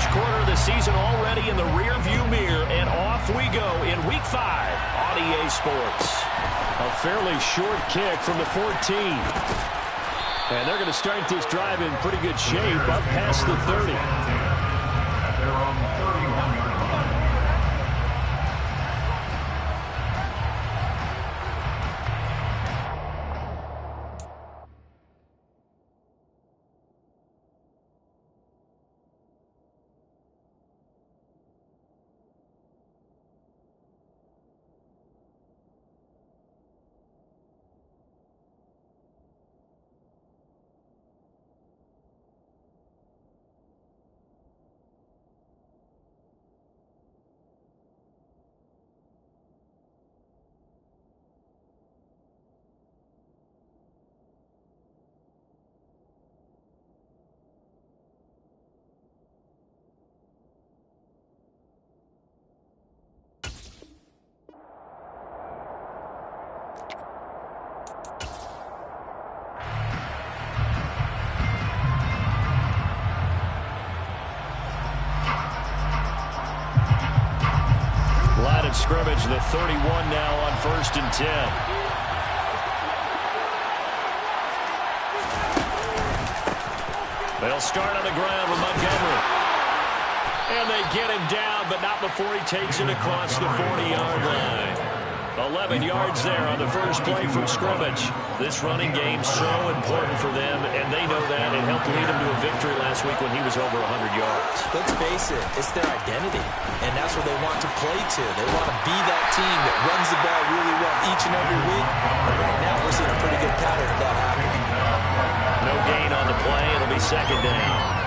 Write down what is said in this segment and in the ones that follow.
First quarter of the season already in the rearview mirror, and off we go in Week 5 on EA Sports. A fairly short kick from the 14. And they're going to start this drive in pretty good shape up past the 30. They're on 31. Scrimmage, the 31 now on 1st and 10. They'll start on the ground with Montgomery. And they get him down, but not before he takes it across the 40-yard line. 11 yards there on the first play from scrimmage. This running game so important for them, and they know that. It helped lead them to a victory last week when he was over 100 yards. Let's face it, it's their identity, and that's what they want to play to. They want to be that team that runs the ball really well each and every week. And right now, we're seeing a pretty good pattern of that happening. No gain on the play. It'll be 2nd down.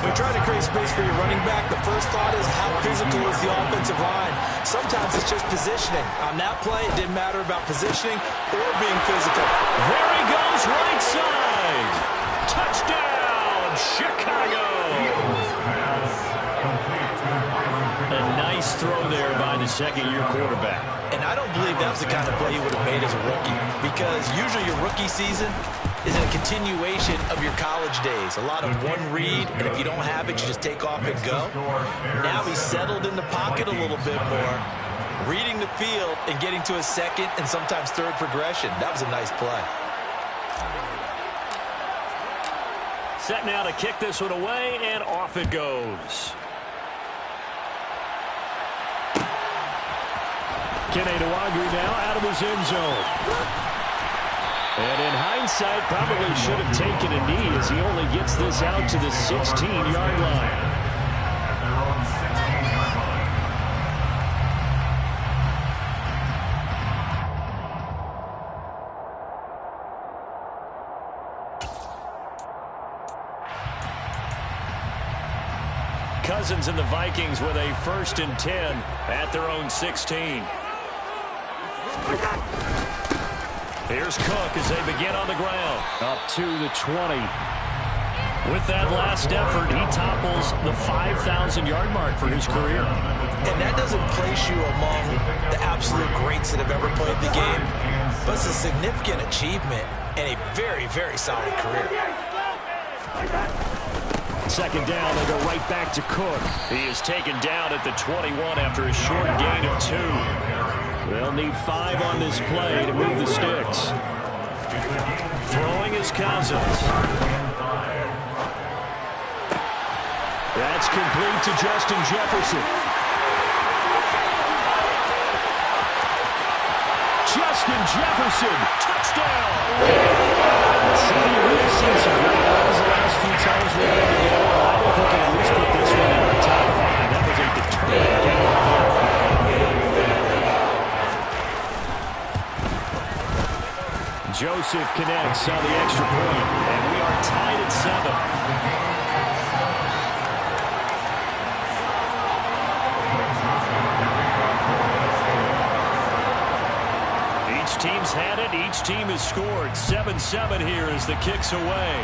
When you're trying to create space for your running back, the first thought is how physical is the offensive line. Sometimes it's just positioning. On that play, it didn't matter about positioning or being physical. There he goes, right side. Touchdown, Chicago. A nice throw there by the second-year quarterback. And I don't believe that was the kind of play he would have made as a rookie, because usually your rookie season is a continuation of your college days. A lot of one read, and if you don't have it, you just take off and go. Now he's settled in the pocket a little bit more, reading the field and getting to a second and sometimes third progression. That was a nice play. Set now to kick this one away, and off it goes. Kenny Nwangwu now out of his end zone. And in hindsight, probably should have taken a knee as he only gets this out to the 16-yard line. Cousins and the Vikings with a 1st and 10 at their own 16. Here's Cook as they begin on the ground. Up to the 20. With that last effort, he topples the 5,000-yard mark for his career. And that doesn't place you among the absolute greats that have ever played the game, but it's a significant achievement and a very, very solid career. 2nd down, they go right back to Cook. He is taken down at the 21 after a short gain of 2. They'll need 5 on this play to move the sticks. Throwing is Cousins. That's complete to Justin Jefferson. Justin Jefferson, touchdown! So you really seen some great runs the last few times we've been together. I think we can at least put this one in our top 5. That was a determined game there. Joseph connects on the extra point, and we are tied at 7. Each team's had it. Each team has scored. 7-7 here as the kick's away.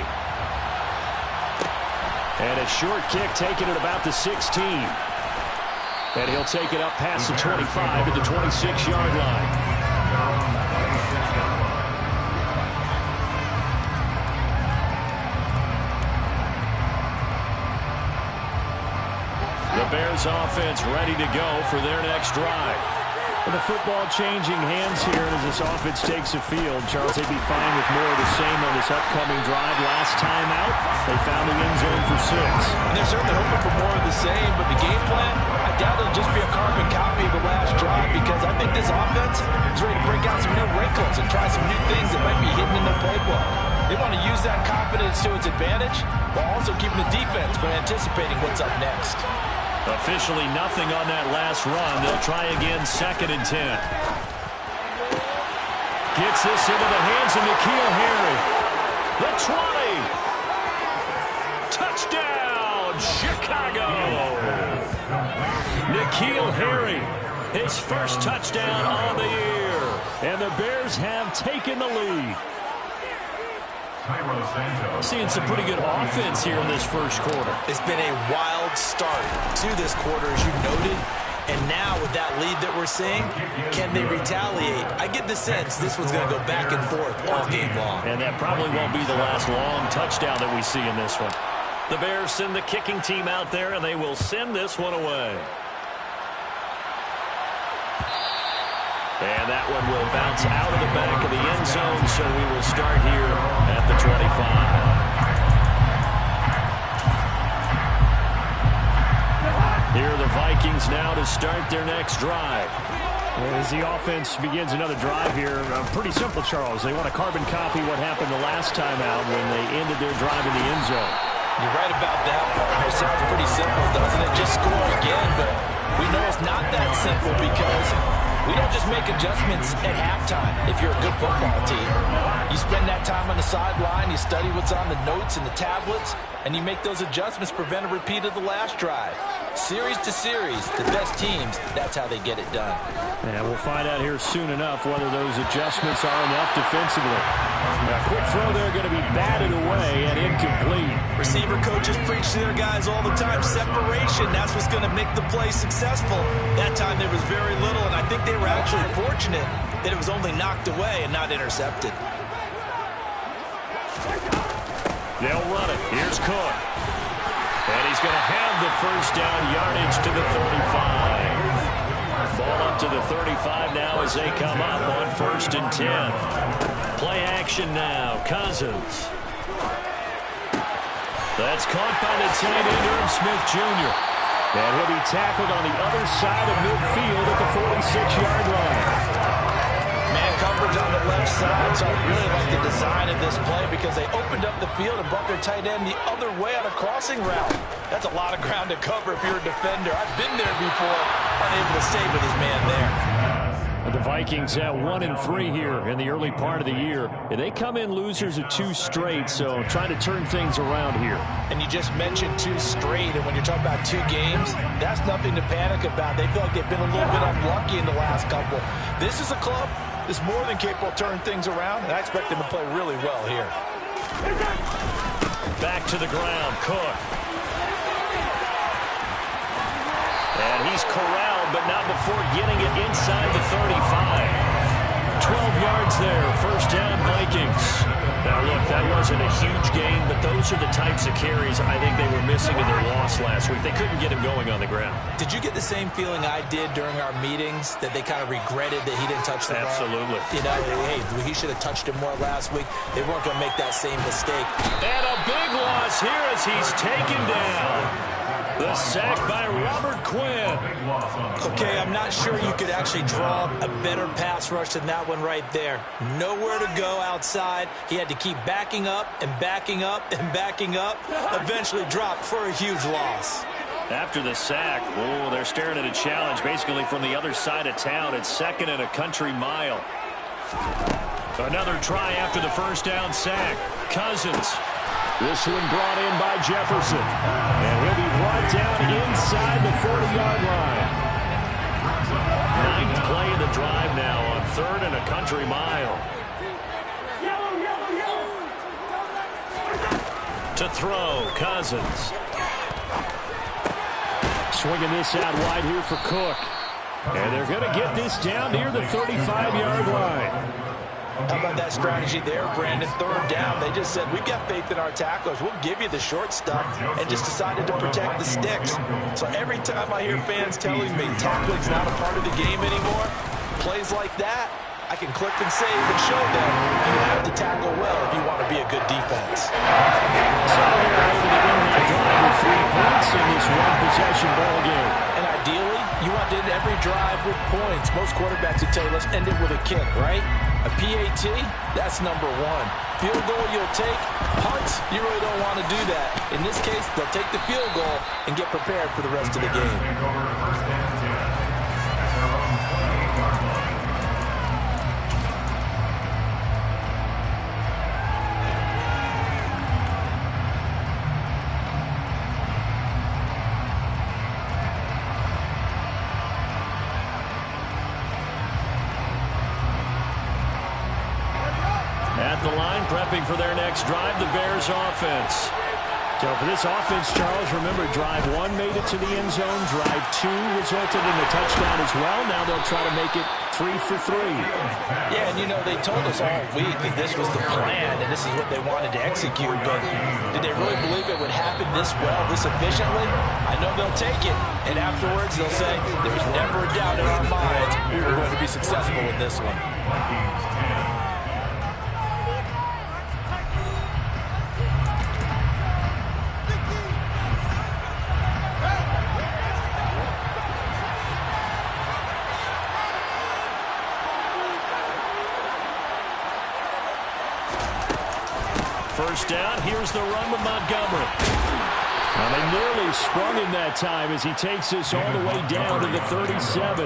And a short kick taken at about the 16. And he'll take it up past the 25 to the 26-yard line. Bears offense ready to go for their next drive. And the football changing hands here as this offense takes the field. Charles, they'd be fine with more of the same on this upcoming drive. Last time out, they found the end zone for 6. And they're certainly hoping for more of the same, but the game plan, I doubt it'll just be a carbon copy of the last drive, because I think this offense is ready to break out some new wrinkles and try some new things that might be hidden in their playbook. They want to use that confidence to its advantage while also keeping the defense from anticipating what's up next. Officially nothing on that last run. They'll try again, 2nd and 10. Gets this into the hands of N'Keal Harry. The 20. Touchdown, Chicago. N'Keal Harry, his first touchdown on the year. And the Bears have taken the lead. Seeing some pretty good offense here in this first quarter. It's been a wild start to this quarter, as you noted. And now with that lead that we're seeing, can they retaliate? I get the sense this one's going to go back and forth all game long. And that probably won't be the last long touchdown that we see in this one. The Bears send the kicking team out there, and they will send this one away. And that one will bounce out of the back of the end zone, so we will start here at the 25. Here are the Vikings now to start their next drive. As the offense begins another drive here, pretty simple, Charles. They want to carbon copy what happened the last time out when they ended their drive in the end zone. You're right about that. It sounds pretty simple, doesn't it? Just score again, but we know it's not that simple, because we don't just make adjustments at halftime if you're a good football team. You spend that time on the sideline, you study what's on the notes and the tablets, and you make those adjustments, prevent a repeat of the last drive. Series to series, the best teams, that's how they get it done. And we'll find out here soon enough whether those adjustments are enough defensively. A quick throw there going to be batted away and incomplete. Receiver coaches preach to their guys all the time. Separation, that's what's going to make the play successful. That time there was very little, and I think they were actually fortunate that it was only knocked away and not intercepted. They'll run it. Here's Cook. And he's going to have the first down, yardage to the 35. Ball up to the 35 now as they come up on 1st and 10. Play action now. Cousins. That's caught by the tight end, Irv Smith Jr. And he'll be tackled on the other side of midfield at the 46-yard line. Man coverage on the left side, so I really like the design of this play, because they opened up the field and brought their tight end the other way on a crossing route. That's a lot of ground to cover if you're a defender. I've been there before, unable to stay with his man there. The Vikings at 1-3 here in the early part of the year. And they come in losers of 2 straight, so trying to turn things around here. And you just mentioned 2 straight, and when you're talking about 2 games, that's nothing to panic about. They feel like they've been a little bit unlucky in the last couple. This is a club that's more than capable of turning things around, and I expect them to play really well here. Back to the ground, Cook. And he's corralled, but not before getting it inside the 35. 12 yards there, first down Vikings. Now look, that wasn't a huge gain, but those are the types of carries I think they were missing in their loss last week. They couldn't get him going on the ground. Did you get the same feeling I did during our meetings, that they kind of regretted that he didn't touch the ball? Absolutely. You know, hey, he should have touched it more last week. They weren't going to make that same mistake. And a big loss here as he's taken down. The sack by Robert Quinn. Okay, I'm not sure you could actually draw a better pass rush than that one right there. Nowhere to go outside. He had to keep backing up and backing up and backing up. Eventually dropped for a huge loss. After the sack, oh, they're staring at a challenge basically from the other side of town. It's 2nd and a country mile. Another try after the first down sack. Cousins. This one brought in by Jefferson. And he'll be brought down inside the 40-yard line. 9th play of the drive now on 3rd and a country mile. To throw, Cousins. Swinging this out wide here for Cook. And they're going to get this down near the 35-yard line. How about that strategy there, Brandon? Third down, they just said, we've got faith in our tacklers. We'll give you the short stuff, and just decided to protect the sticks. So every time I hear fans telling me tackling's not a part of the game anymore, plays like that, I can click and save and show them you have to tackle well if you want to be a good defense. So they're able to win that drive with 3 points in this one-possession ball game. And ideally, you want to end every drive with points. Most quarterbacks would tell you, let's end it with a kick, right? A PAT, that's number 1. Field goal you'll take. Punts, you really don't want to do that. In this case, they'll take the field goal and get prepared for the rest of the game. At the line, prepping for their next drive, the Bears offense. So for this offense, Charles, remember, drive 1 made it to the end zone. Drive 2 resulted in a touchdown as well. Now they'll try to make it 3 for 3. Yeah, and you know, they told us all week that this was the plan and this is what they wanted to execute, but did they really believe it would happen this well, this efficiently? I know they'll take it, and afterwards they'll say, there's never a doubt in our minds we were going to be successful in this one. First down, here's the run with Montgomery. Well, they nearly sprung him that time as he takes us all the way down to the 37.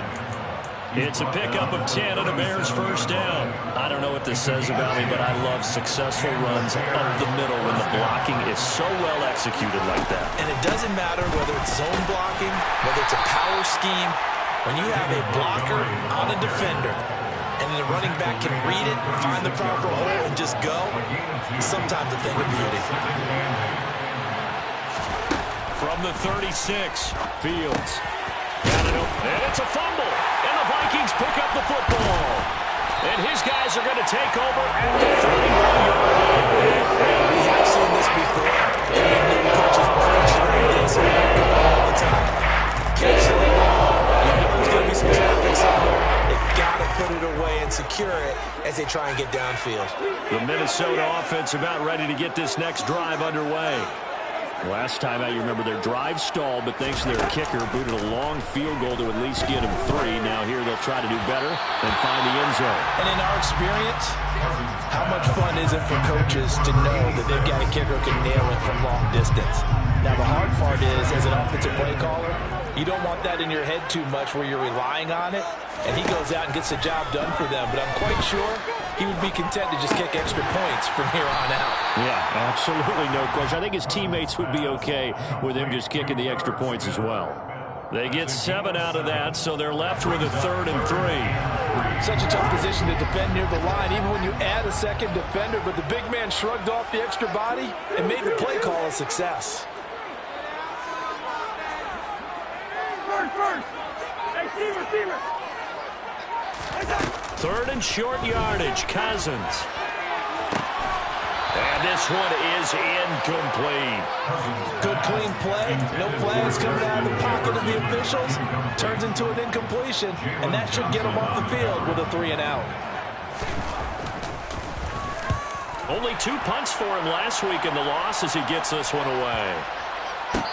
It's a pickup of 10 and a Bears first down. I don't know what this says about me, but I love successful runs up the middle when the blocking is so well executed like that. And it doesn't matter whether it's zone blocking, whether it's a power scheme. When you have a blocker on a defender, and the running back can read it, find the proper hole, and just go, sometimes a thing of beauty. From the 36, Fields. got it open, and it's a fumble, and the Vikings pick up the football. And his guys are going to take over at the 31-yard line. We have seen this before. Coaches preach like this all the time. Catch the ball. You know there's going to be some traffic somewhere. Got to put it away and secure it as they try and get downfield. The Minnesota offense about ready to get this next drive underway. Last time out, you remember their drive stalled, but thanks to their kicker, booted a long field goal to at least get them 3. Now here they'll try to do better and find the end zone. And in our experience, how much fun is it for coaches to know that they've got a kicker who can nail it from long distance? Now the hard part is, as an offensive play caller, you don't want that in your head too much where you're relying on it, and he goes out and gets the job done for them. But I'm quite sure he would be content to just kick extra points from here on out. Yeah, absolutely no question. I think his teammates would be okay with him just kicking the extra points as well. They get 7 out of that, so they're left with a 3rd and 3. Such a tough position to defend near the line, even when you add a second defender, but the big man shrugged off the extra body and made the play call a success. Receiver. 3rd and short yardage, Cousins. And this one is incomplete. Good clean play. No flags coming out of the pocket of the officials. Turns into an incompletion, and that should get them off the field with a 3 and out. Only 2 punts for him last week in the loss as he gets this one away.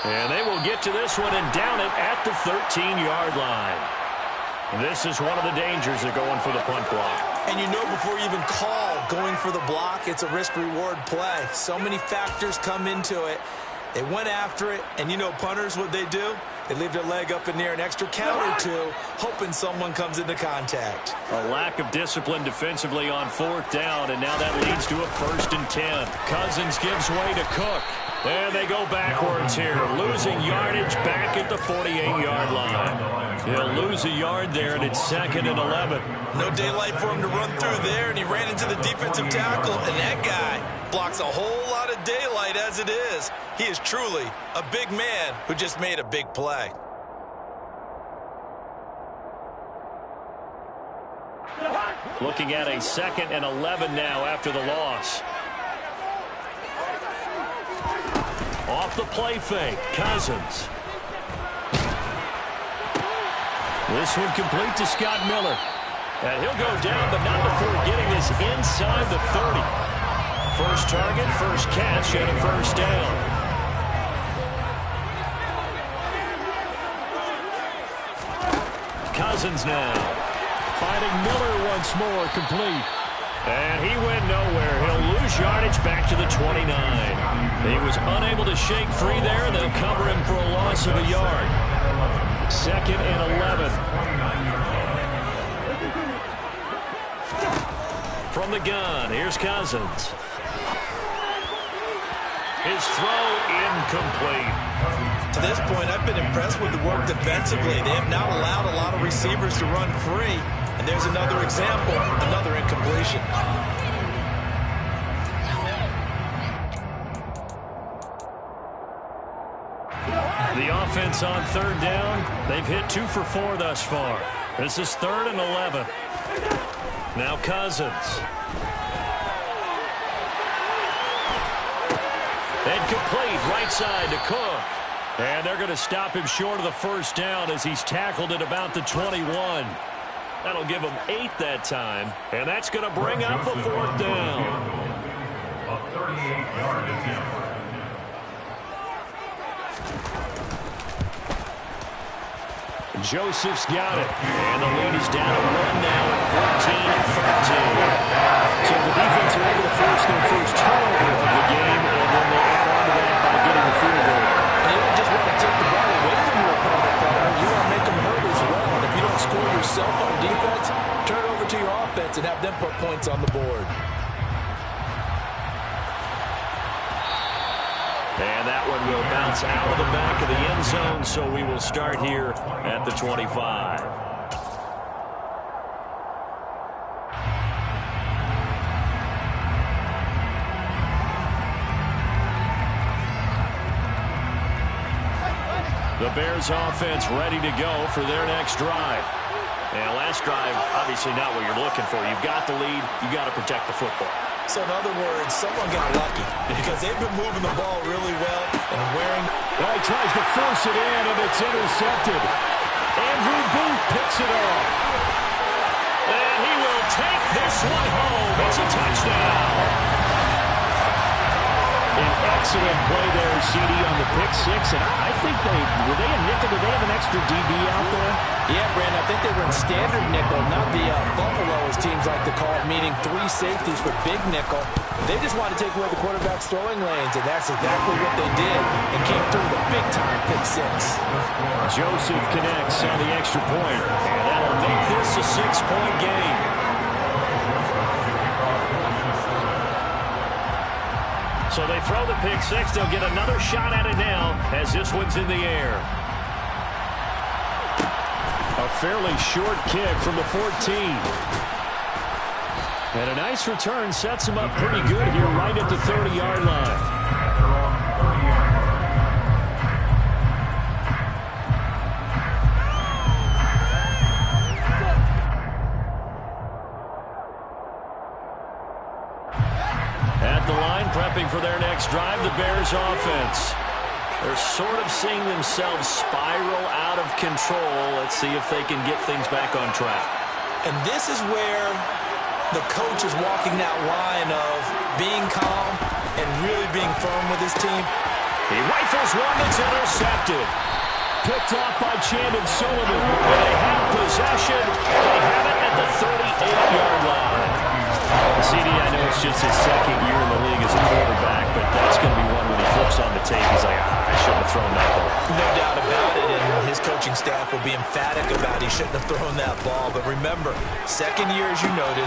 And they will get to this one and down it at the 13-yard line. This is one of the dangers of going for the punt block. And you know before you even call going for the block, it's a risk-reward play. So many factors come into it. They went after it, and you know punters, what they do? They leave their leg up in the air an extra count or 2, hoping someone comes into contact. A lack of discipline defensively on 4th down, and now that leads to a 1st and 10. Cousins gives way to Cook. And they go backwards here, losing yardage back at the 48-yard line. He'll lose a yard there, and it's 2nd and 11. No daylight for him to run through there, and he ran into the defensive tackle, and that guy blocks a whole lot of daylight as it is. He is truly a big man who just made a big play. The Looking at a 2nd and 11 now after the loss. Off the play fake, Cousins. This one complete to Scott Miller. And he'll go down, but not before getting this inside the 30. First target, first catch, and a first down. Cousins now. Finding Miller once more, complete. And he went nowhere. He'll lose yardage back to the 29. He was unable to shake free there, and they'll cover him for a loss of a yard. 2nd and 11. From the gun, here's Cousins. His throw incomplete. To this point, I've been impressed with the work defensively. They have not allowed a lot of receivers to run free. And there's another example, another incompletion. The offense on 3rd down. They've hit 2 for 4 thus far. This is 3rd and 11. Now Cousins. And complete right side to Cook. And they're going to stop him short of the first down as he's tackled at about the 21. That'll give him 8 that time. And that's going to bring up a 4th down. A 38-yard attempt. Joseph's got it. And the lead is down to 1 now at 14-13. So the defense are able to force their first turnover of the game, and then they add on to that by getting the field goal. And you don't just want to take the ball away from your opponent, partner. You want to make them hurt as well. And if you don't score yourself on defense, turn it over to your offense and have them put points on the board. And that one will bounce out of the back of the end zone, so we will start here at the 25. The Bears offense ready to go for their next drive. And last drive, obviously not what you're looking for. You've got the lead. You've got to protect the football. So in other words, someone got lucky because they've been moving the ball really well and wearing. Well, he tries to force it in, and it's intercepted. Andrew Booth picks it off. And he will take this one home. It's a touchdown. An excellent play there, CD, on the pick six. And I think were they a nickel? Did they have an extra DB out there? Yeah, Brandon, I think they were in standard nickel, not the Buffalo, as teams like to call it, meaning 3 safeties for big nickel. They just wanted to take away the quarterback's throwing lanes, and that's exactly what they did, and came through the big-time pick six. Joseph connects on the extra point. And that'll make this a 6-point game. So they throw the pick six. They'll get another shot at it now as this one's in the air. A fairly short kick from the 14. And a nice return sets him up pretty good here right at the 30-yard line. At the line, prepping for their next drive, the Bears offense. They're sort of seeing themselves spiral out of control. Let's see if they can get things back on track. And this is where the coach is walking that line of being calm and really being firm with his team. He rifles one that's intercepted. Picked off by Chandon Sullivan. They have possession. They have it at the 38-yard line. CD, I know it's just his second year in the league as a quarterback, but that's going to be one when he flips on the tape. He's like, I shouldn't have thrown that ball. No doubt about it, and his coaching staff will be emphatic about he shouldn't have thrown that ball. But remember, second year, as you noted,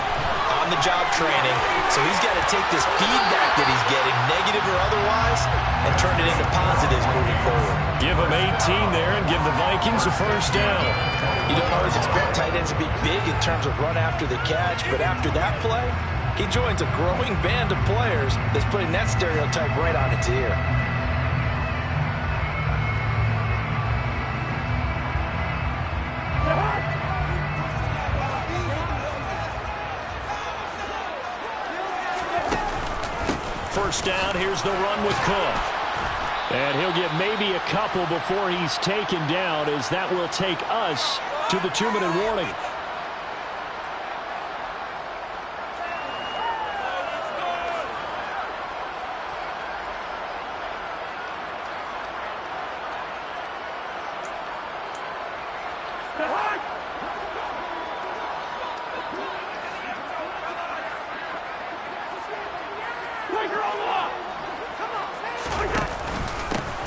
on-the-job training, so he's got to take this feedback that he's getting, negative or otherwise, and turn it into positives moving forward. Give him 18 there and give the Vikings a first down. You don't always expect tight ends to be big in terms of run after the catch, but after that play, he joins a growing band of players that's putting that stereotype right on its ear. first down. Here's the run with Cook. And he'll get maybe a couple before he's taken down, as that will take us to the 2-minute warning.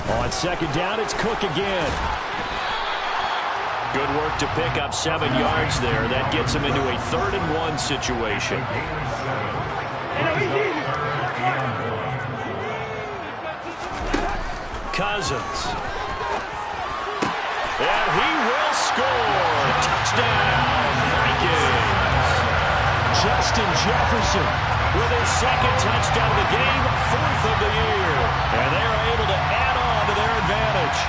On second down, it's Cook again. Good work to pick up 7 yards there. That gets him into a 3rd and 1 situation. Cousins. And he will score. Touchdown, Vikings. Justin Jefferson with his 2nd touchdown of the game, 4th of the year. And they are able to add on to their advantage.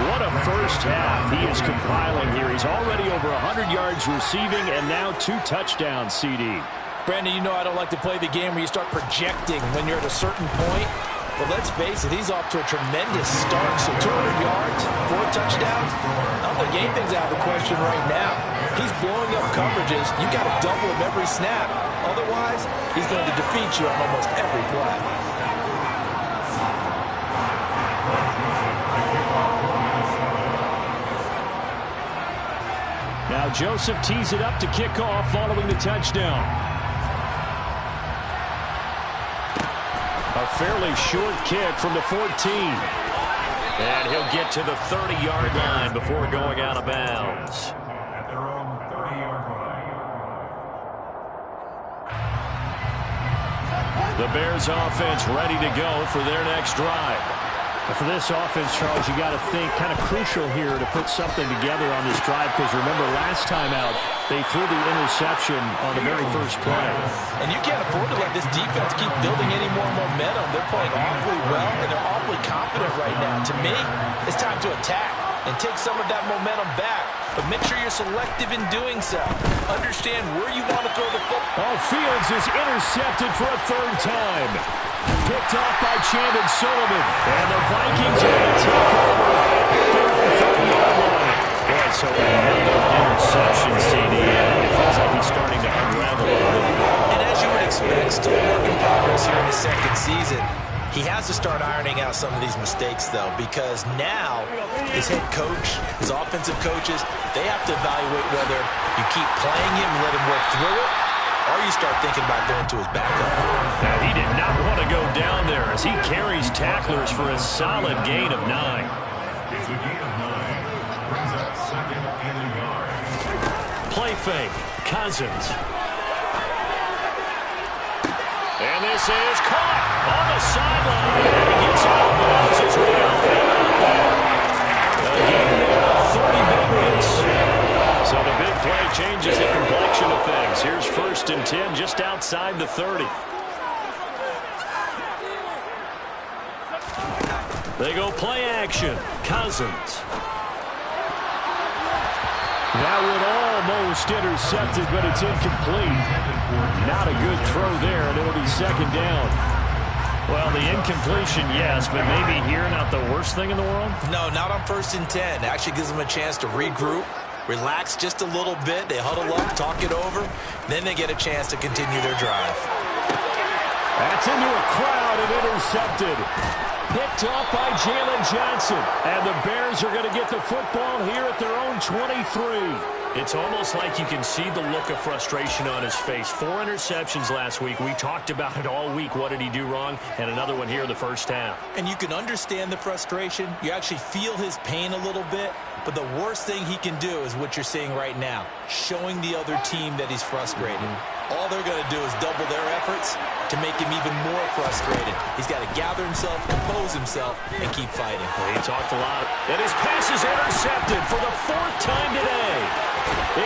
What a first half he is compiling here. He's already over 100 yards receiving and now 2 touchdowns, CD. Brandon, you know I don't like to play the game where you start projecting when you're at a certain point. But let's face it, he's off to a tremendous start. So 200 yards, 4 touchdowns. I'm going to game things out of the question right now. He's blowing up coverages. You got to double him every snap. Otherwise, he's going to defeat you on almost every play. Now Joseph tees it up to kick off following the touchdown. A fairly short kick from the 14. And he'll get to the 30-yard line before going out of bounds. At their own 30-yard line. The Bears offense ready to go for their next drive. For this offense, Charles, you got to think kind of crucial here to put something together on this drive, because remember last time out they threw the interception on the very first play. And you can't afford to let this defense keep building any more momentum. They're playing awfully well, and they're awfully confident right now. To me, it's time to attack and take some of that momentum back. But make sure you're selective in doing so. Understand where you want to throw the football. Fields is intercepted for a 3rd time. Picked off by Chandon Sullivan. And the Vikings are going to take over their own 30-yard line. Boy, so another interception, CD. It feels like he's starting to unravel a little bit. And as you would expect, still a work in progress here in his 2nd season. He has to start ironing out some of these mistakes, though, because now his head coach, his offensive coaches, they have to evaluate whether you keep playing him and let him work through it, or you start thinking about going to his backup. Now, he did not want to go down there as he carries tacklers for a solid gain of 9. It's a gain of 9. Brings up 2nd and a yard. Play fake. Cousins. And this is caught on the sideline. And he gets out of bounds as well. A gain of 30 big hits. So the big play changes the complexion of things. Here's 1st and 10 just outside the 30. They go play action. Cousins. That would almost intercepted, but it's incomplete. Not a good throw there, and it'll be 2nd down. Well, the incompletion, yes, but maybe here not the worst thing in the world? No, not on 1st and 10. It actually gives them a chance to regroup, relax just a little bit. They huddle up, talk it over. Then they get a chance to continue their drive. That's into a crowd and intercepted. Picked off by Jalen Johnson. And the Bears are going to get the football here at their own 23. It's almost like you can see the look of frustration on his face. 4 interceptions last week. We talked about it all week. What did he do wrong? And another one here in the first half. And you can understand the frustration. You actually feel his pain a little bit. But the worst thing he can do is what you're seeing right now, showing the other team that he's frustrated. All they're going to do is double their efforts to make him even more frustrated. He's got to gather himself, compose himself, and keep fighting. He talked a lot. And his pass is intercepted for the 4th time today.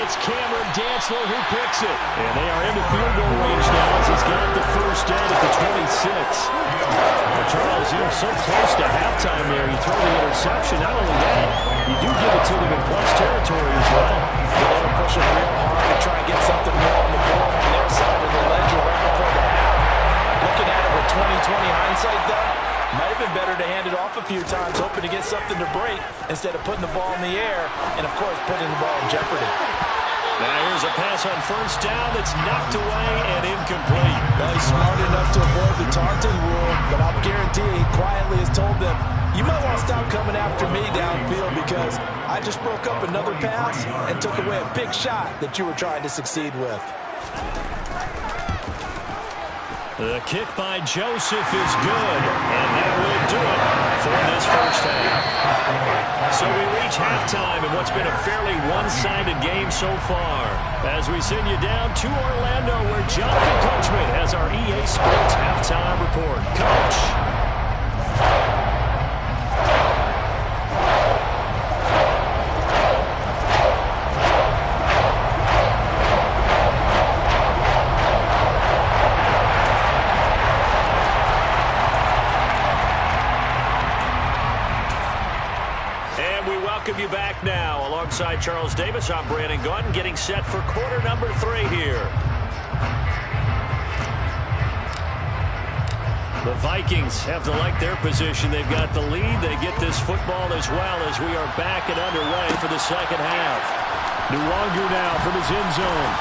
It's Cameron Dantzler who picks it. And they are into field goal range now as he's got the first down at the 26. Well, Charles, you're so close to halftime there. You throw the interception. Not only that, you do give it to them in plus territory as well. They want to push it real hard to try and get something more on the board on their side of the ledger right before the half. off a few times, hoping to get something to break instead of putting the ball in the air and, of course, putting the ball in jeopardy. Now here's a pass on first down that's knocked away and incomplete. Well, he's smart enough to avoid the taunting rule, but I'll guarantee he quietly has told them, you might want to stop coming after me downfield because I just broke up another pass and took away a big shot that you were trying to succeed with. The kick by Joseph is good, and that will do it for this first half. So we reach halftime in what's been a fairly one-sided game so far. As we send you down to Orlando, where Jonathan Coachman has our EA Sports halftime report. Coach. Welcome you back now. Alongside Charles Davis, I'm Brandon Gaudin, getting set for quarter number 3 here. The Vikings have to like their position. They've got the lead. They get this football as well as we are back and underway for the second half. Nwangu now from his end zone.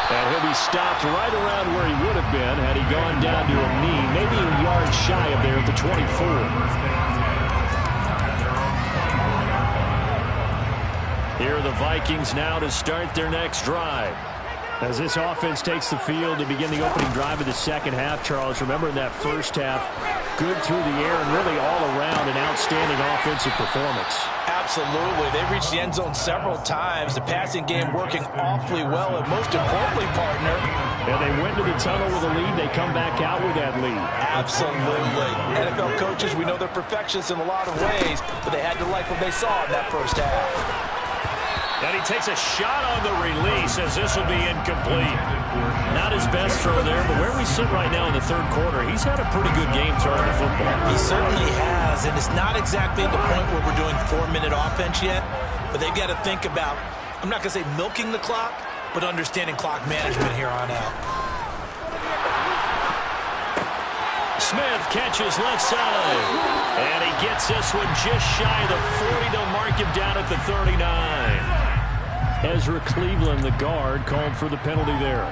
And he'll be stopped right around where he would have been had he gone down to a knee, maybe a yard shy of there at the 24. Here are the Vikings now to start their next drive. As this offense takes the field to begin the opening drive of the second half, Charles, remember in that first half, good through the air and really all around an outstanding offensive performance. Absolutely. They reached the end zone several times. The passing game working awfully well, and most importantly, partner, and they went to the tunnel with a lead. They come back out with that lead. Absolutely. NFL coaches, we know they're perfectionists in a lot of ways, but they had to like what they saw in that first half. And he takes a shot on the release as this will be incomplete. Not his best throw there, but where we sit right now in the third quarter, he's had a pretty good game throwing the football. He certainly has, and it's not exactly at the point where we're doing 4-minute offense yet, but they've got to think about, I'm not going to say milking the clock, but understanding clock management here on out. Smith catches left side, and he gets this one just shy of the 40 to mark him down at the 39. Ezra Cleveland, the guard, called for the penalty there.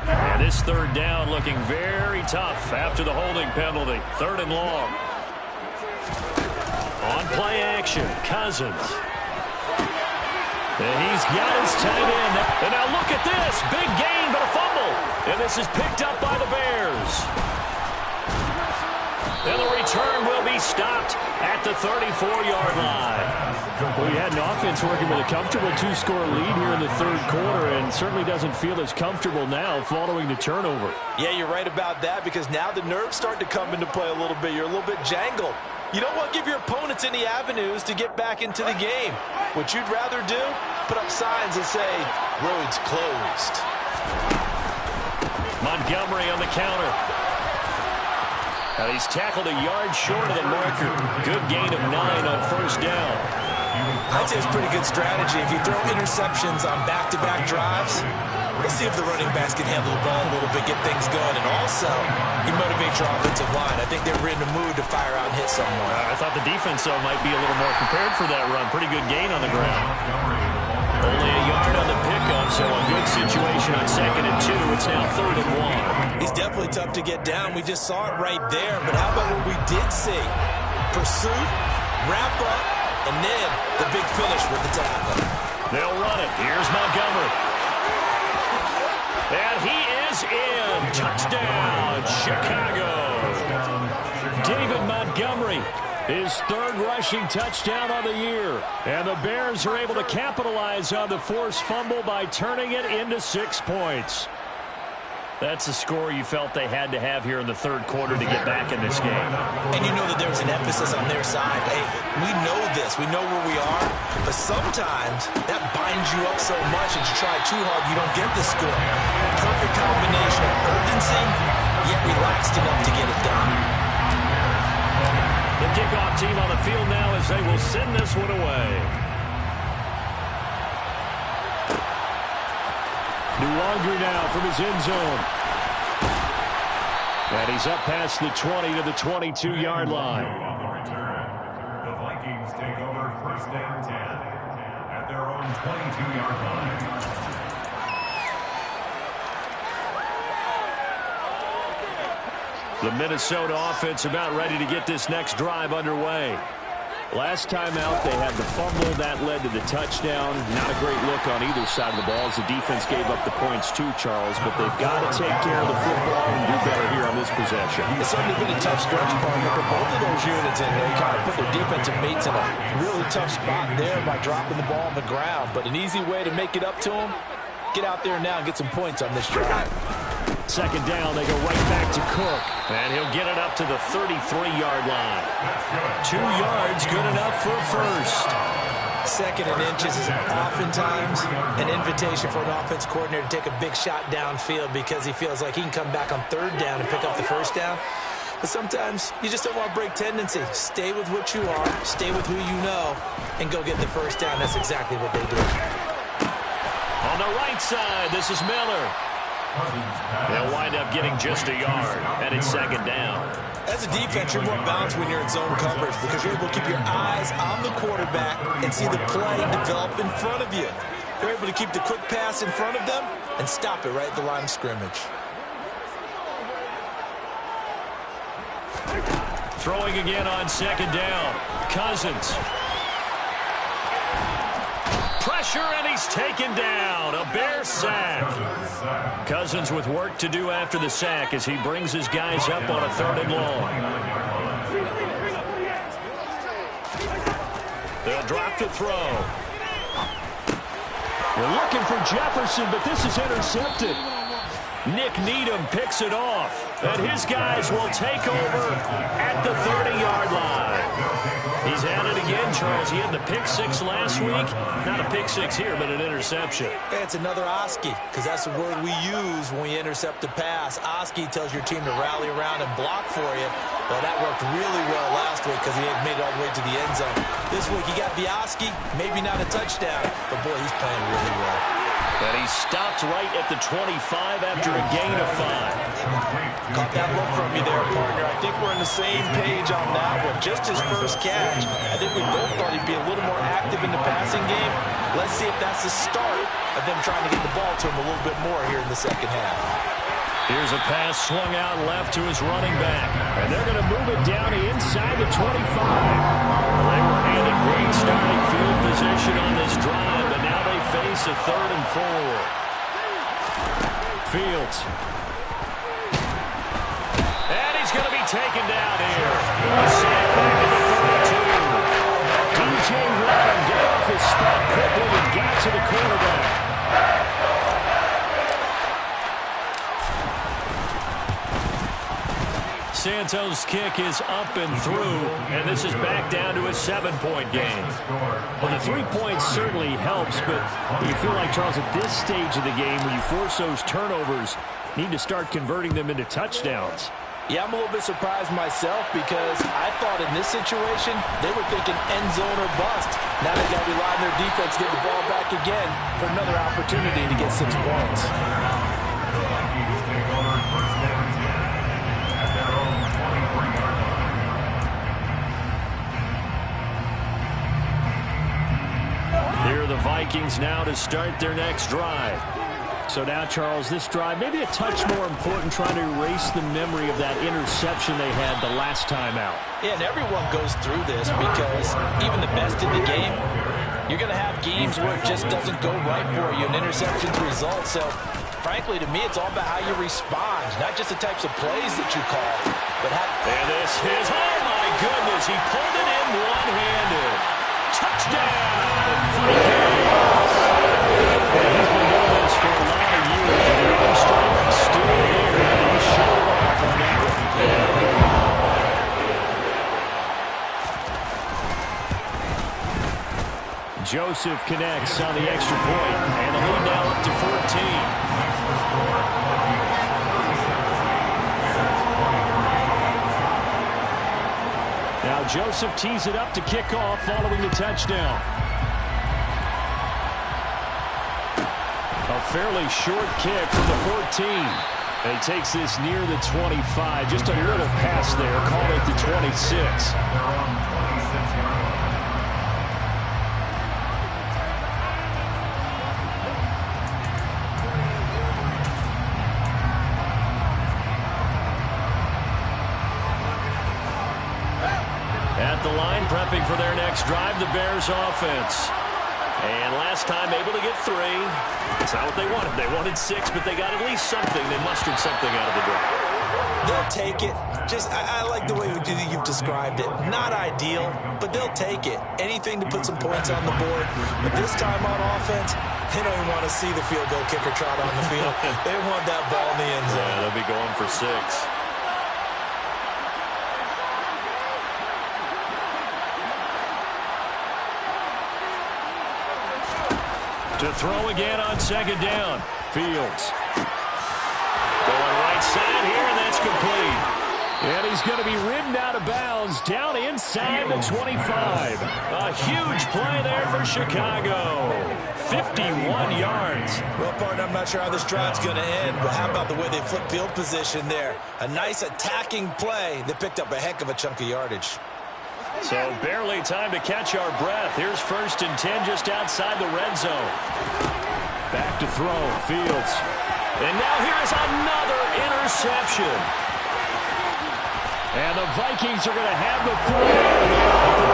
And this third down looking very tough after the holding penalty. 3rd and long. On play action, Cousins. And he's got his tight end. And now look at this. Big gain, but a fumble. And this is picked up by the Bears. And the return will be stopped at the 34-yard line. Well, you had an offense working with a comfortable 2-score lead here in the third quarter and certainly doesn't feel as comfortable now following the turnover. Yeah, you're right about that because now the nerves start to come into play a little bit. You're a little bit jangled. You don't want to give your opponents any avenues to get back into the game. What you'd rather do, put up signs that say, roads closed. Montgomery on the counter. Now he's tackled a yard short of the marker. Good gain of 9 on first down. I'd say it's pretty good strategy. If you throw interceptions on back-to-back drives, let's see if the running backs can handle the ball a little bit, get things going. And also, you motivate your offensive line. I think they're in the mood to fire out and hit someone. I thought the defense, though, might be a little more prepared for that run. Pretty good gain on the ground. Only a yard on the pickup, so a good situation on 2nd and 2. It's now 3rd and 1. He's definitely tough to get down. We just saw it right there. But how about what we did see? Pursuit, wrap up, and then the big finish with the tackle. They'll run it. Here's Montgomery. And he is in. Touchdown, Chicago. David Montgomery, his 3rd rushing touchdown on the year. And the Bears are able to capitalize on the forced fumble by turning it into 6 points. That's the score you felt they had to have here in the third quarter to get back in this game. And you know that there was an emphasis on their side. Hey, we know this. We know where we are. But sometimes that binds you up so much that you try too hard, you don't get the score. Perfect combination of urgency, yet relaxed enough to get it done. The kickoff team on the field now as they will send this one away. Nwangu now from his end zone. And he's up past the 20 to the 22-yard line. On the return, the Vikings take over first and 10 at their own 22-yard line. The Minnesota offense about ready to get this next drive underway. Last time out, they had the fumble. That led to the touchdown. Not a great look on either side of the ball as the defense gave up the points too, Charles. But they've got to take care of the football and do better here on this possession. It's certainly been a tough stretch, partner, for both of those units in there. They kind of put their defensive mates in a really tough spot there by dropping the ball on the ground. But an easy way to make it up to them, get out there now and get some points on this drive. Second down, they go right back to Cook. And he'll get it up to the 33-yard line. 2 yards, good enough for a first. Second and inches is oftentimes an invitation for an offense coordinator to take a big shot downfield because he feels like he can come back on third down and pick up the first down. But sometimes you just don't want to break tendency. Stay with what you are, stay with who you know, and go get the first down. That's exactly what they did. On the right side, this is Miller. They'll wind up getting just a yard, and it's second down. As a defense, you're more balanced when you're in zone coverage because you're able to keep your eyes on the quarterback and see the play develop in front of you. You're able to keep the quick pass in front of them and stop it right at the line of scrimmage. Throwing again on second down. Cousins. Pressure, and he's taken down. A Bear sack. Cousins with work to do after the sack as he brings his guys up on a 3rd and long. They'll drop the throw. They're looking for Jefferson, but this is intercepted. Nick Needham picks it off, and his guys will take over at the 30-yard line. He's at it again, Charles. He had the pick 6 last week. Not a pick 6 here, but an interception. It's another Oski, because that's the word we use when we intercept a pass. Oski tells your team to rally around and block for you. Well, that worked really well last week because he had made it all the way to the end zone. This week he got the Oski, maybe not a touchdown, but boy, he's playing really well. And he stopped right at the 25 after a gain of 5. Caught that look from you there, partner. I think we're on the same page on that one. Just his first catch. I think we both thought he'd be a little more active in the passing game. Let's see if that's the start of them trying to get the ball to him a little bit more here in the second half. Here's a pass swung out left to his running back. And they're going to move it down inside the 25. They were handed great starting field position on this drive, but now they face a 3rd and 4. Fields. And he's going to be taken down here. A sack back at the 32. DJ Watt got off his spot quickly and got to the quarterback. Santos' kick is up and through, and this is back down to a 7-point game. Well, the 3 points certainly helps, but you feel like, Charles, at this stage of the game, when you force those turnovers, need to start converting them into touchdowns. Yeah, I'm a little bit surprised myself because I thought in this situation, they were thinking end zone or bust. Now they got to rely on their defense to get the ball back again for another opportunity to get 6 points. Here are the Vikings now to start their next drive. So now, Charles, this drive maybe a touch more important, trying to erase the memory of that interception they had the last time out. Yeah, and everyone goes through this because even the best in the game, you're going to have games where it just doesn't go right for you, and interceptions result. So, frankly, to me, it's all about how you respond, not just the types of plays that you call, but how... And this is, oh my goodness, he pulled it in one-handed. Touchdown, Vikings! He's been doing this for a lot of years, and the arm strength still here, and he showed off on that one. Joseph connects on the extra point, and the lead now up to 14. Now Joseph tees it up to kick off following the touchdown. A fairly short kick from the 14. He takes this near the 25. Just a little pass there. Call it the 26. Their own 26-yard line. At the line, prepping for their next drive, the Bears offense. And last time able to get 3. That's not what they wanted. They wanted 6, but they got at least something. They mustered something out of the drive. They'll take it. I like the way you've described it. Not ideal, but they'll take it. Anything to put some points on the board. But this time on offense, they don't even want to see the field goal kicker trot on the field. They want that ball in the end zone. Yeah, they'll be going for 6. To throw again on second down. Fields. Going right side here, and that's complete. And he's going to be ridden out of bounds down inside the 25. A huge play there for Chicago. 51 yards. Well, partner, I'm not sure how this drive's going to end, but how about the way they flip field position there? A nice attacking play that picked up a heck of a chunk of yardage. So barely time to catch our breath. Here's 1st and 10 just outside the red zone. Back to throw. Fields. And now here is another interception. And the Vikings are going to have the football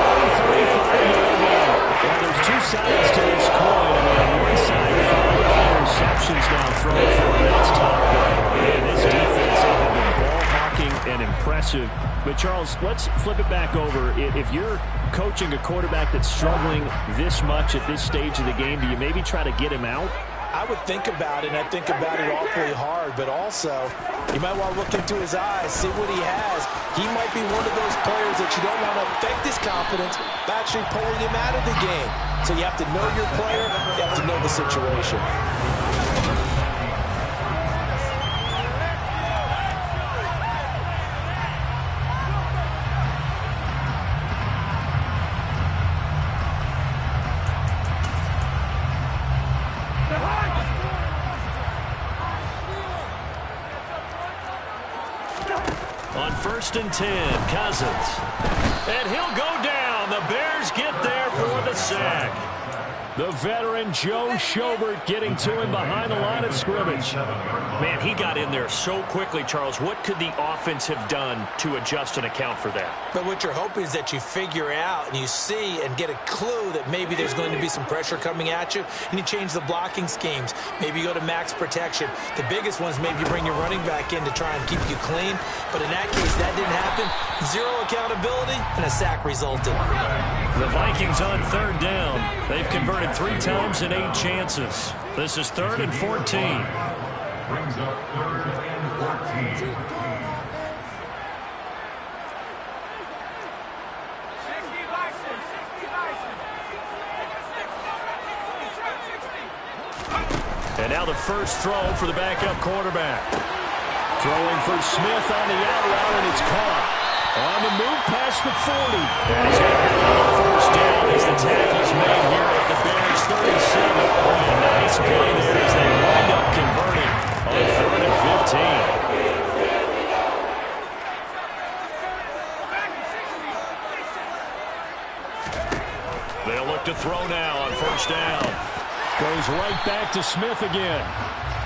at the 35-yard line. Well, there's 2 sides to this coin. I mean, on one side, 5 interceptions now thrown for him. That's tough. Man, this defense has been ball hawking and impressive. But, Charles, let's flip it back over. If you're coaching a quarterback that's struggling this much at this stage of the game, do you maybe try to get him out? I would think about it, and I think about it awfully hard, but also you might want to look into his eyes, see what he has. He might be one of those players that you don't want to affect his confidence by actually pulling him out of the game. So you have to know your player, you have to know the situation. On 1st and 10, Cousins. And he'll go down. The Bears get there for the sack. The veteran Joe Schobert getting to him behind the line of scrimmage. Man, he got in there so quickly, Charles. What could the offense have done to adjust and account for that? But what you're hoping is that you figure out and you see and get a clue that maybe there's going to be some pressure coming at you, and you change the blocking schemes. Maybe you go to max protection. The biggest one is maybe you bring your running back in to try and keep you clean. But in that case, that didn't happen. 0 accountability, and a sack resulted. The Vikings on 3rd down. They've converted 3 times in 8 chances. This is 3rd and 14. Brings up 3rd and 14. And now the first throw for the backup quarterback. Throwing for Smith on the out route, and it's caught. On the move past the 40. And he's going to have a first down as the tackle's made here at the Bears 37. A nice play there as they wind up converting on 3rd and 15. They'll look to throw now on 1st down. Goes right back to Smith again.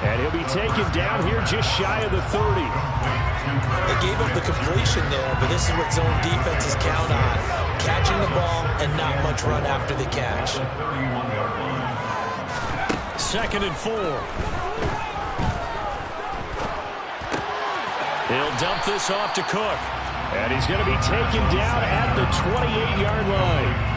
And he'll be taken down here just shy of the 30. They gave up the completion there, but this is what zone defenses count on. Catching the ball and not much run after the catch. 31-yard line. 2nd and 4. He'll dump this off to Cook. And he's going to be taken down at the 28-yard line.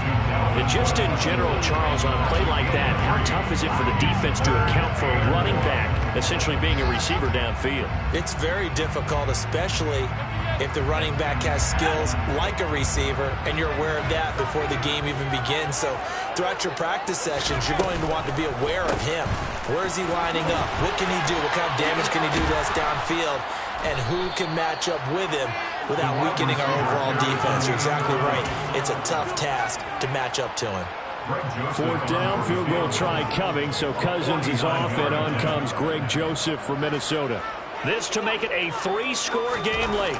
And just in general, Charles, on a play like that, how tough is it for the defense to account for a running back essentially being a receiver downfield? It's very difficult, especially if the running back has skills like a receiver, and you're aware of that before the game even begins. So throughout your practice sessions, you're going to want to be aware of him. Where is he lining up? What can he do? What kind of damage can he do to us downfield? And who can match up with him without weakening our overall defense? You're exactly right. It's a tough task to match up to him. 4th down, field goal try coming, so Cousins is off, and on comes Greg Joseph from Minnesota. This to make it a 3-score game late.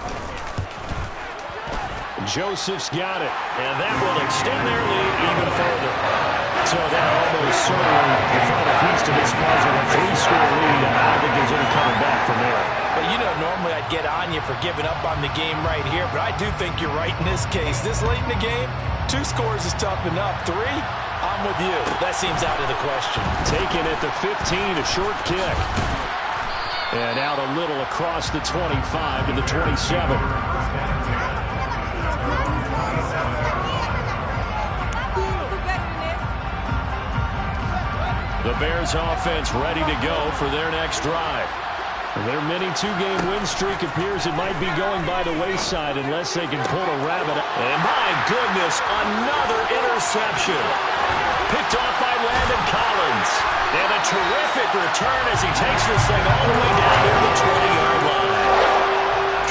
Joseph's got it, and that will extend their lead even further. So that almost certainly the final piece to this puzzle, a 3-score lead. I don't think there's any coming back from there. But you know, normally I'd get on you for giving up on the game right here, but I do think you're right in this case. This late in the game, 2 scores is tough enough. 3, I'm with you. That seems out of the question. Taken at the 15, a short kick. And out a little across the 25 to the 27. The Bears offense ready to go for their next drive. Their mini 2-game win streak appears it might be going by the wayside unless they can pull a rabbit. And my goodness, another interception. Picked off by Landon Collins. And a terrific return as he takes this thing all the way down near the 20-yard line.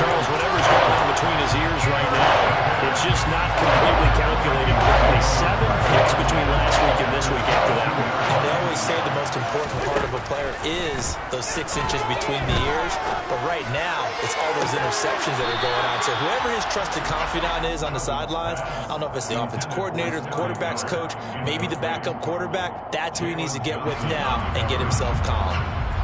Charles, whatever's going on between his ears right now, it's just not completely calculated correctly. 7 picks between last week and this week after that one. They always say the most important part of a player is those 6 inches between the ears. But right now, it's all those interceptions that are going on. So whoever his trusted confidant is on the sidelines, I don't know if it's the offense coordinator, the quarterback's coach, maybe the backup quarterback, that's who he needs to get with now and get himself calm.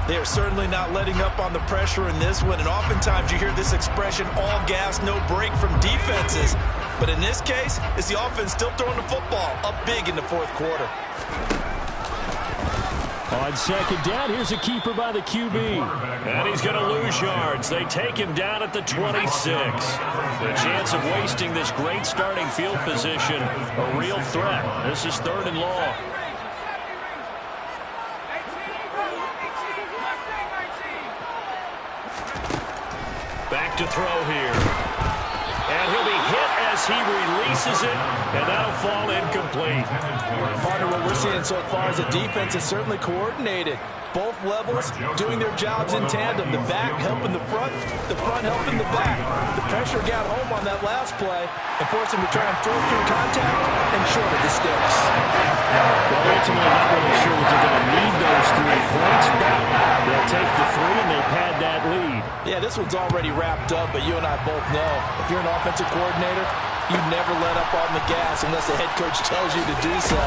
They are certainly not letting up on the pressure in this one, and oftentimes you hear this expression, all gas, no break from defenses. But in this case, it's the offense still throwing the football up big in the 4th quarter. On second down, here's a keeper by the QB. And he's going to lose yards. They take him down at the 26. The chance of wasting this great starting field position, a real threat. This is 3rd and long. Back to throw here. And he'll be hit as he releases it, and that'll fall incomplete. Partner, what we're seeing so far is the defense is certainly coordinated. Both levels doing their jobs in tandem. The back helping the front helping the back. The pressure got home on that last play and forced him to try and throw through contact and short of the sticks. Well, ultimately not really sure that they're going to need those 3 points, but they'll take the 3 and they pad that lead. Yeah, this one's already wrapped up, but you and I both know if you're an offensive coordinator, you never let up on the gas unless the head coach tells you to do so.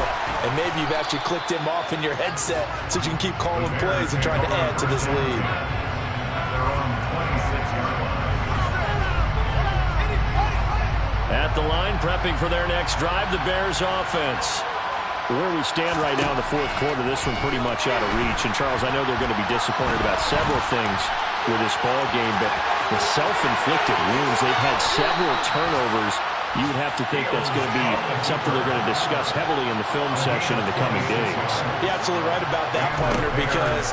And maybe you've actually clicked him off in your headset so you can keep calling plays and trying to add to this lead. At the line, prepping for their next drive, the Bears offense. Where we stand right now in the 4th quarter, this one pretty much out of reach. And, Charles, I know they're going to be disappointed about several things with this ball game, but the self-inflicted wounds, they've had several turnovers. You would have to think that's going to be something they're going to discuss heavily in the film session in the coming days. You're absolutely right about that, partner, because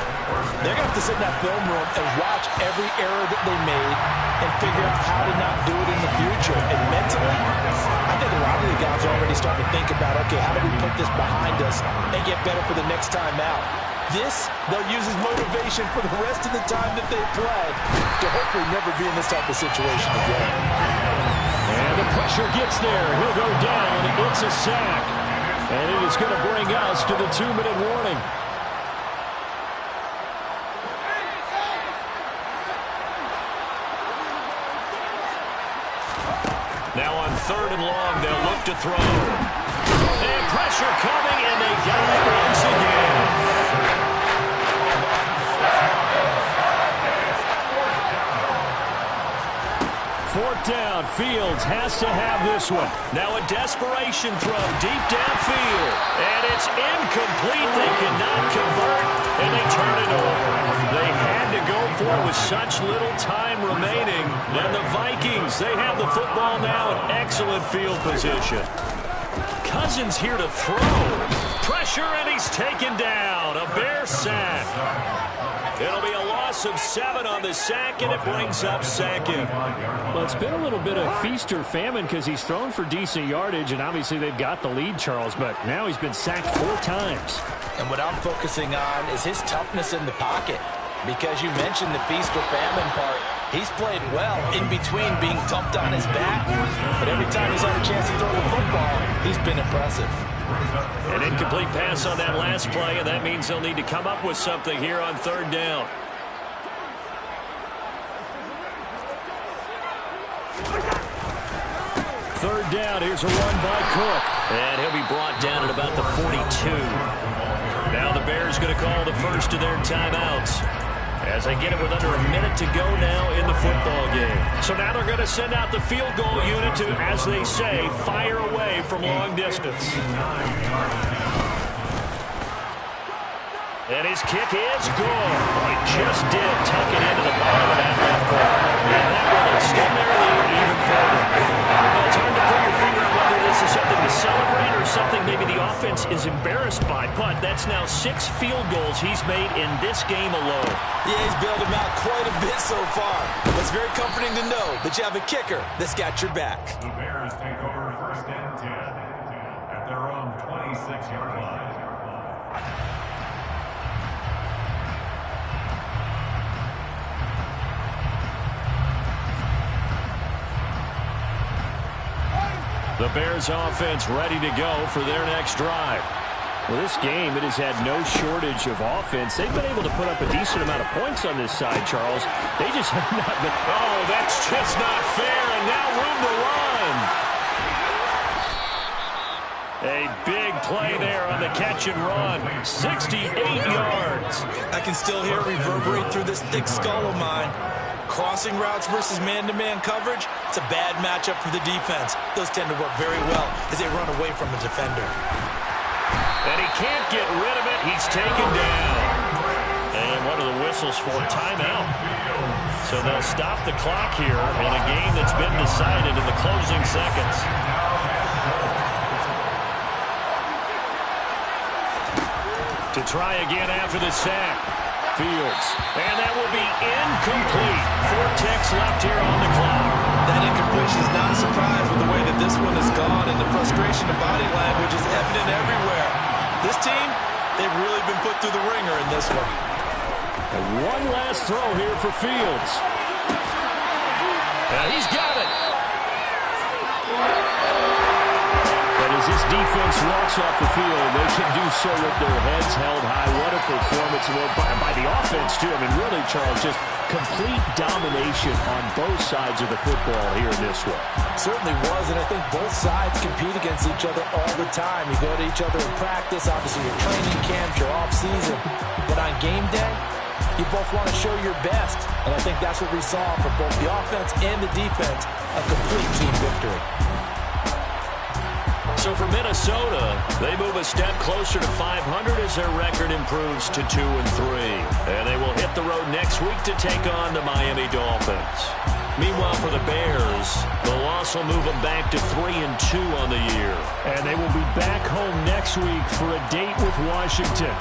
they're going to have to sit in that film room and watch every error that they made and figure out how to not do it in the future. And mentally, I think a lot of the guys are already starting to think about, okay, how do we put this behind us and get better for the next time out? This, they'll use as motivation for the rest of the time that they play to hopefully never be in this type of situation again. And the pressure gets there. He'll go down. It's a sack. And it is going to bring us to the 2-minute warning. Now on 3rd and long, they'll look to throw. And pressure coming, and they got it once again. 4th down. Fields has to have this one. Now a desperation throw deep downfield. And it's incomplete. They cannot convert, and they turn it over. They had to go for it with such little time remaining. And the Vikings, they have the football now in excellent field position. Cousins here to throw. Pressure, and he's taken down. A Bear sack. It'll be a loss of 7 on the sack, and it brings up 2nd. Well, it's been a little bit of feast or famine because he's thrown for decent yardage, and obviously they've got the lead, Charles, but now he's been sacked 4 times. And what I'm focusing on is his toughness in the pocket, because you mentioned the feast or famine part. He's played well in between being dumped on his back, but every time he's had a chance to throw the football, he's been impressive. An incomplete pass on that last play, and that means they'll need to come up with something here on 3rd down. Third down. Here's a run by Cook. And he'll be brought down at about the 42. Now the Bears going to call the first of their timeouts as they get it with under a minute to go now in the football game. So now they're going to send out the field goal unit to, as they say, fire away from long distance. And his kick is good. Oh, he just did tuck it into the bottom of that left corner. And that will extend their lead even further. Well, it's hard to put your finger on whether this is something to celebrate or something maybe the offense is embarrassed by. But that's now 6 field goals he's made in this game alone. Yeah, he's bailed him out quite a bit so far. It's very comforting to know that you have a kicker that's got your back. The Bears take over first and 10 at their own 26-yard line. The Bears offense ready to go for their next drive. Well, this game, it has had no shortage of offense. They've been able to put up a decent amount of points on this side, Charles. They just have not been... Oh, that's just not fair, and now room to run. A big play there on the catch and run. 68 yards. I can still hear it reverberate through this thick skull of mine. Crossing routes versus man-to-man coverage, it's a bad matchup for the defense. Those tend to work very well as they run away from the defender. And he can't get rid of it. He's taken down. And one of the whistles for timeout. So they'll stop the clock here in a game that's been decided in the closing seconds. To try again after the sack. Fields. And that will be incomplete. 4 ticks left here on the clock. That incompletion is not a surprise with the way that this one has gone, and the frustration of body language is evident everywhere. This team, they've really been put through the ringer in this one. And one last throw here for Fields. And he's got it. But as this defense walks off the field, they can do so with their heads held high. What a performance by the offense, too. I mean, really, Charles, just complete domination on both sides of the football here in this one. Certainly was, and I think both sides compete against each other all the time. You go to each other in practice, obviously your training camps, your off-season. But on game day, you both want to show your best. And I think that's what we saw for both the offense and the defense, a complete team victory. So for Minnesota, they move a step closer to 500 as their record improves to 2-3. And they will hit the road next week to take on the Miami Dolphins. Meanwhile, for the Bears, the loss will move them back to 3-2 on the year. And they will be back home next week for a date with Washington.